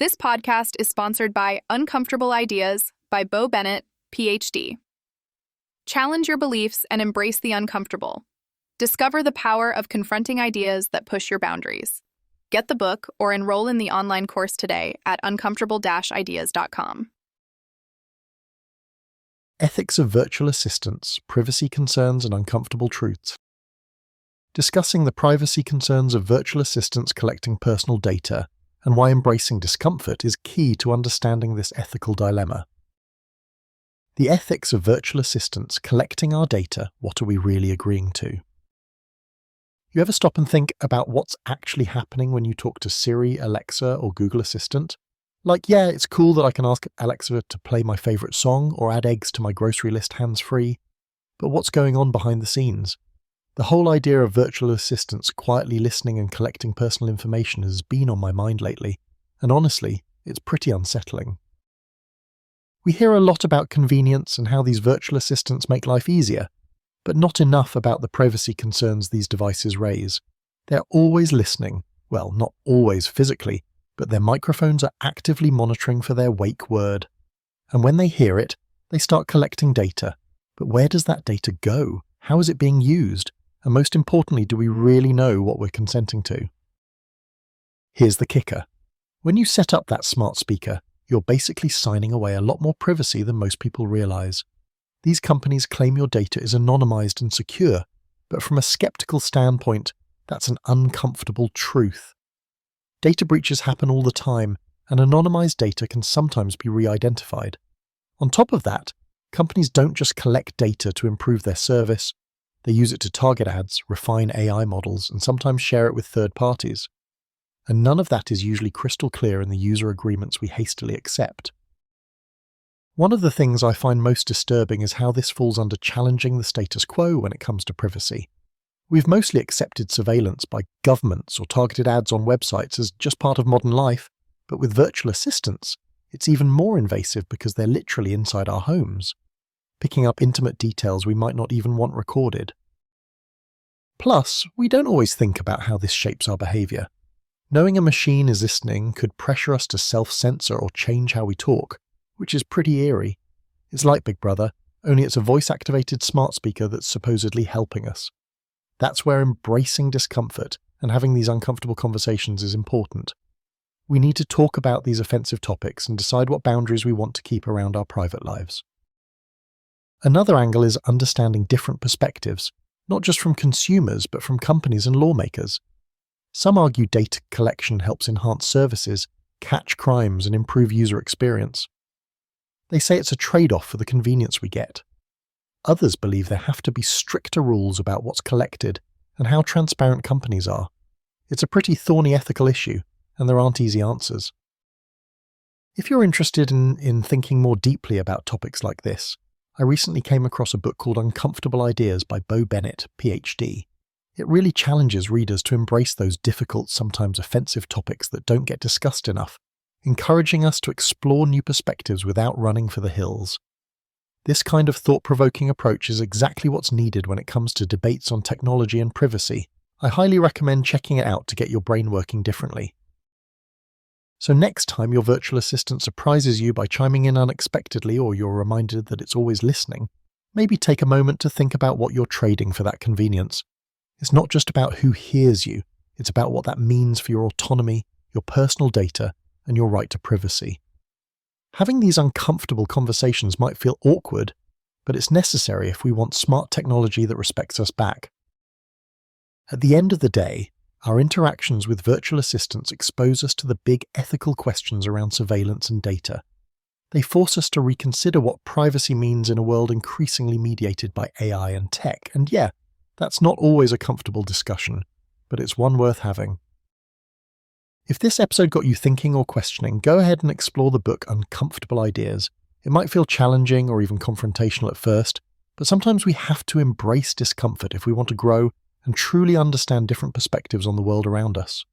This podcast is sponsored by Uncomfortable Ideas by Bo Bennett, PhD. Challenge your beliefs and embrace the uncomfortable. Discover the power of confronting ideas that push your boundaries. Get the book or enroll in the online course today at uncomfortable-ideas.com. Ethics of virtual assistants, privacy concerns and uncomfortable truths. Discussing the privacy concerns of virtual assistants collecting personal data and why embracing discomfort is key to understanding this ethical dilemma. The ethics of virtual assistants collecting our data, what are we really agreeing to? You ever stop and think about what's actually happening when you talk to Siri, Alexa, or Google Assistant? Like, yeah, it's cool that I can ask Alexa to play my favourite song or add eggs to my grocery list hands-free, but what's going on behind the scenes? The whole idea of virtual assistants quietly listening and collecting personal information has been on my mind lately, and honestly, it's pretty unsettling. We hear a lot about convenience and how these virtual assistants make life easier, but not enough about the privacy concerns these devices raise. They're always listening, well, not always physically, but their microphones are actively monitoring for their wake word. And when they hear it, they start collecting data. But where does that data go? How is it being used? And most importantly, do we really know what we're consenting to? Here's the kicker. When you set up that smart speaker, you're basically signing away a lot more privacy than most people realize. These companies claim your data is anonymized and secure, but from a skeptical standpoint, that's an uncomfortable truth. Data breaches happen all the time, and anonymized data can sometimes be re-identified. On top of that, companies don't just collect data to improve their service. They use it to target ads, refine AI models, and sometimes share it with third parties. And none of that is usually crystal clear in the user agreements we hastily accept. One of the things I find most disturbing is how this falls under challenging the status quo when it comes to privacy. We've mostly accepted surveillance by governments or targeted ads on websites as just part of modern life, but with virtual assistants, it's even more invasive because they're literally inside our homes, picking up intimate details we might not even want recorded. Plus, we don't always think about how this shapes our behavior. Knowing a machine is listening could pressure us to self-censor or change how we talk, which is pretty eerie. It's like Big Brother, only it's a voice-activated smart speaker that's supposedly helping us. That's where embracing discomfort and having these uncomfortable conversations is important. We need to talk about these offensive topics and decide what boundaries we want to keep around our private lives. Another angle is understanding different perspectives, not just from consumers but from companies and lawmakers. Some argue data collection helps enhance services, catch crimes, and improve user experience. They say it's a trade-off for the convenience we get. Others believe there have to be stricter rules about what's collected and how transparent companies are. It's a pretty thorny ethical issue, and there aren't easy answers. If you're interested in thinking more deeply about topics like this, I recently came across a book called Uncomfortable Ideas by Bo Bennett, PhD. It really challenges readers to embrace those difficult, sometimes offensive topics that don't get discussed enough, encouraging us to explore new perspectives without running for the hills. This kind of thought-provoking approach is exactly what's needed when it comes to debates on technology and privacy. I highly recommend checking it out to get your brain working differently. So next time your virtual assistant surprises you by chiming in unexpectedly or you're reminded that it's always listening, maybe take a moment to think about what you're trading for that convenience. It's not just about who hears you, it's about what that means for your autonomy, your personal data, and your right to privacy. Having these uncomfortable conversations might feel awkward, but it's necessary if we want smart technology that respects us back. At the end of the day, our interactions with virtual assistants expose us to the big ethical questions around surveillance and data. They force us to reconsider what privacy means in a world increasingly mediated by AI and tech, and yeah, that's not always a comfortable discussion, but it's one worth having. If this episode got you thinking or questioning, go ahead and explore the book Uncomfortable Ideas. It might feel challenging or even confrontational at first, but sometimes we have to embrace discomfort if we want to grow and truly understand different perspectives on the world around us.